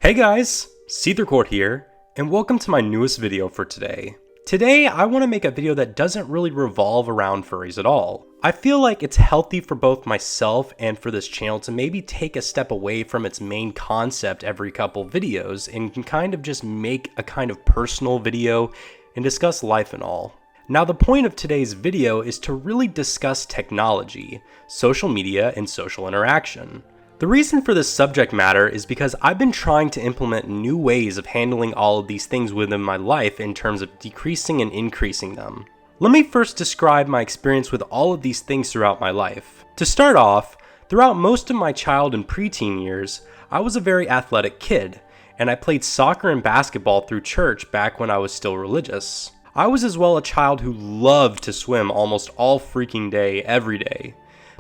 Hey guys, SeetherCord here, and welcome to my newest video for today. Today, I want to make a video that doesn't really revolve around furries at all. I feel like it's healthy for both myself and for this channel to maybe take a step away from its main concept every couple videos and can kind of just make a kind of personal video and discuss life and all. Now, the point of today's video is to really discuss technology, social media, and social interaction. The reason for this subject matter is because I've been trying to implement new ways of handling all of these things within my life in terms of decreasing and increasing them. Let me first describe my experience with all of these things throughout my life. To start off, throughout most of my child and preteen years, I was a very athletic kid, and I played soccer and basketball through church back when I was still religious. I was as well a child who loved to swim almost all freaking day, every day.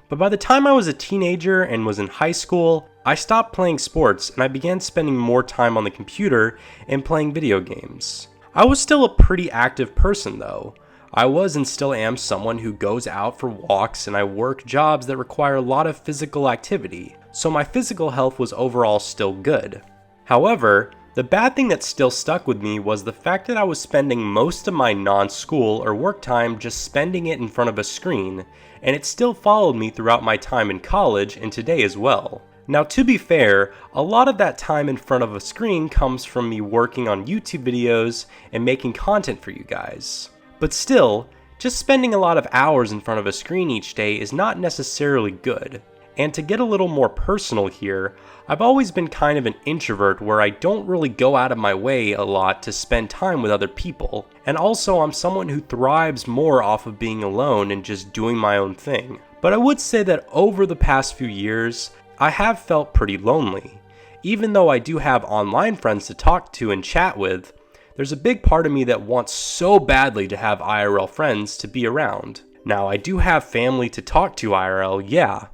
But by the time I was a teenager and was in high school, I stopped playing sports and I began spending more time on the computer and playing video games. I was still a pretty active person though. I was and still am someone who goes out for walks and I work jobs that require a lot of physical activity, so my physical health was overall still good. However, the bad thing that still stuck with me was the fact that I was spending most of my non-school or work time just spending it in front of a screen, and it still followed me throughout my time in college and today as well. Now, to be fair, a lot of that time in front of a screen comes from me working on YouTube videos and making content for you guys. But still, just spending a lot of hours in front of a screen each day is not necessarily good. And to get a little more personal here, I've always been kind of an introvert where I don't really go out of my way a lot to spend time with other people. And also I'm someone who thrives more off of being alone and just doing my own thing. But I would say that over the past few years, I have felt pretty lonely. Even though I do have online friends to talk to and chat with, there's a big part of me that wants so badly to have IRL friends to be around. Now, I do have family to talk to IRL, yeah.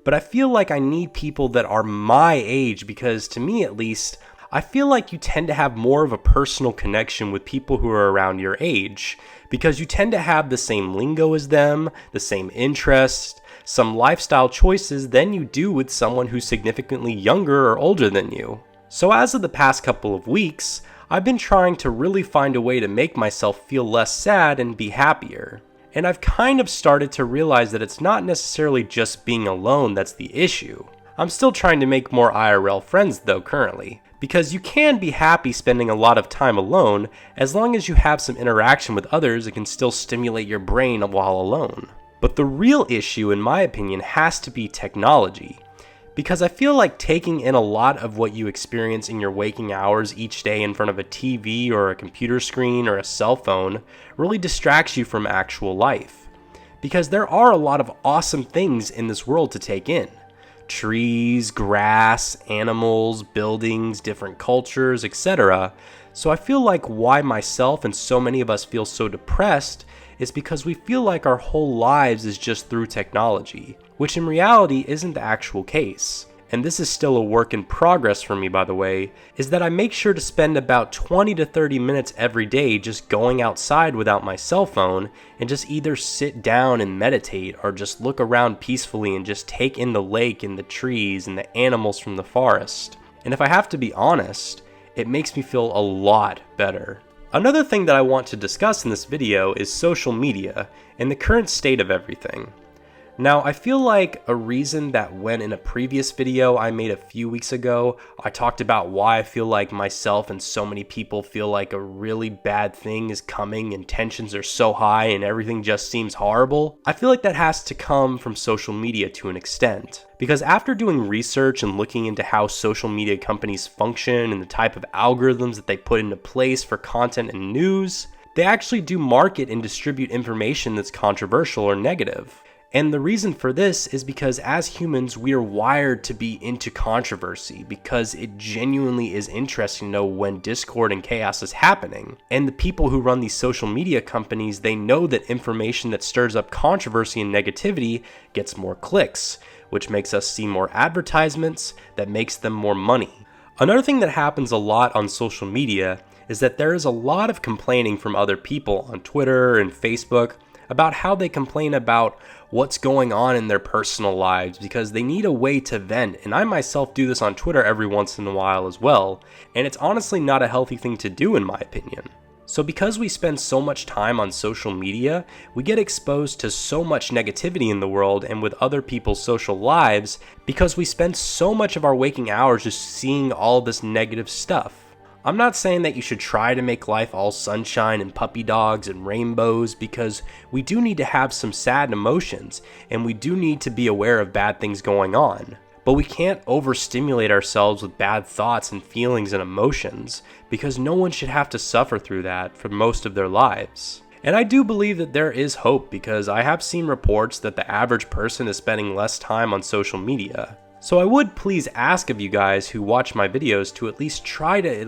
But I feel like I need people that are my age because, to me at least, I feel like you tend to have more of a personal connection with people who are around your age because you tend to have the same lingo as them, the same interests, some lifestyle choices than you do with someone who's significantly younger or older than you. So as of the past couple of weeks, I've been trying to really find a way to make myself feel less sad and be happier. And I've kind of started to realize that it's not necessarily just being alone that's the issue. I'm still trying to make more IRL friends though currently, because you can be happy spending a lot of time alone as long as you have some interaction with others that can still stimulate your brain while alone. But the real issue in my opinion has to be technology. Because I feel like taking in a lot of what you experience in your waking hours each day in front of a TV or a computer screen or a cell phone really distracts you from actual life. Because there are a lot of awesome things in this world to take in. Trees, grass, animals, buildings, different cultures, etc. So I feel like why myself and so many of us feel so depressed is because we feel like our whole lives is just through technology, which in reality isn't the actual case. And this is still a work in progress for me, by the way, is that I make sure to spend about 20 to 30 minutes every day just going outside without my cell phone and just either sit down and meditate or just look around peacefully and just take in the lake and the trees and the animals from the forest. And if I have to be honest, it makes me feel a lot better. Another thing that I want to discuss in this video is social media and the current state of everything. Now, I feel like a reason that when in a previous video I made a few weeks ago, I talked about why I feel like myself and so many people feel like a really bad thing is coming and tensions are so high and everything just seems horrible. I feel like that has to come from social media to an extent. Because after doing research and looking into how social media companies function and the type of algorithms that they put into place for content and news, they actually do market and distribute information that's controversial or negative. And the reason for this is because as humans, we are wired to be into controversy because it genuinely is interesting to know when discord and chaos is happening. And the people who run these social media companies, they know that information that stirs up controversy and negativity gets more clicks, which makes us see more advertisements that makes them more money. Another thing that happens a lot on social media is that there is a lot of complaining from other people on Twitter and Facebook about how they complain about what's going on in their personal lives because they need a way to vent, and I myself do this on Twitter every once in a while as well, and it's honestly not a healthy thing to do in my opinion. So because we spend so much time on social media, we get exposed to so much negativity in the world and with other people's social lives because we spend so much of our waking hours just seeing all this negative stuff. I'm not saying that you should try to make life all sunshine and puppy dogs and rainbows because we do need to have some sad emotions and we do need to be aware of bad things going on. But we can't overstimulate ourselves with bad thoughts and feelings and emotions because no one should have to suffer through that for most of their lives. And I do believe that there is hope because I have seen reports that the average person is spending less time on social media. So I would please ask of you guys who watch my videos to at least try to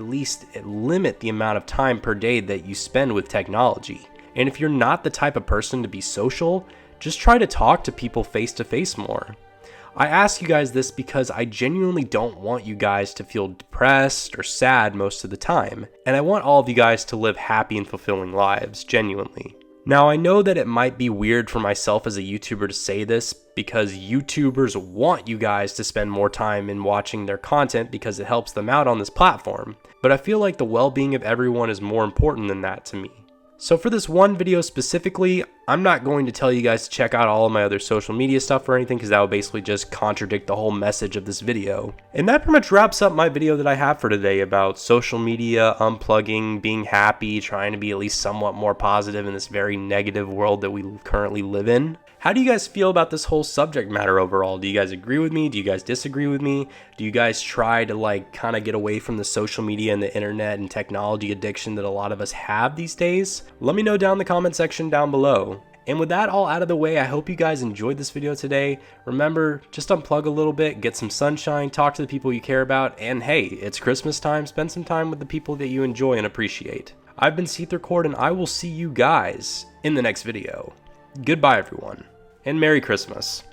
limit the amount of time per day that you spend with technology. And if you're not the type of person to be social, just try to talk to people face to face more. I ask you guys this because I genuinely don't want you guys to feel depressed or sad most of the time, and I want all of you guys to live happy and fulfilling lives, genuinely. Now I know that it might be weird for myself as a YouTuber to say this because YouTubers want you guys to spend more time in watching their content because it helps them out on this platform, but I feel like the well-being of everyone is more important than that to me. So for this one video specifically, I'm not going to tell you guys to check out all of my other social media stuff or anything because that would basically just contradict the whole message of this video. And that pretty much wraps up my video that I have for today about social media, unplugging, being happy, trying to be at least somewhat more positive in this very negative world that we currently live in. How do you guys feel about this whole subject matter overall? Do you guys agree with me? Do you guys disagree with me? Do you guys try to kind of get away from the social media and the internet and technology addiction that a lot of us have these days? Let me know down in the comment section down below. And with that all out of the way, I hope you guys enjoyed this video today. Remember, just unplug a little bit, get some sunshine, talk to the people you care about, and hey, it's Christmas time, spend some time with the people that you enjoy and appreciate. I've been SeetherCord, and I will see you guys in the next video. Goodbye everyone, and Merry Christmas.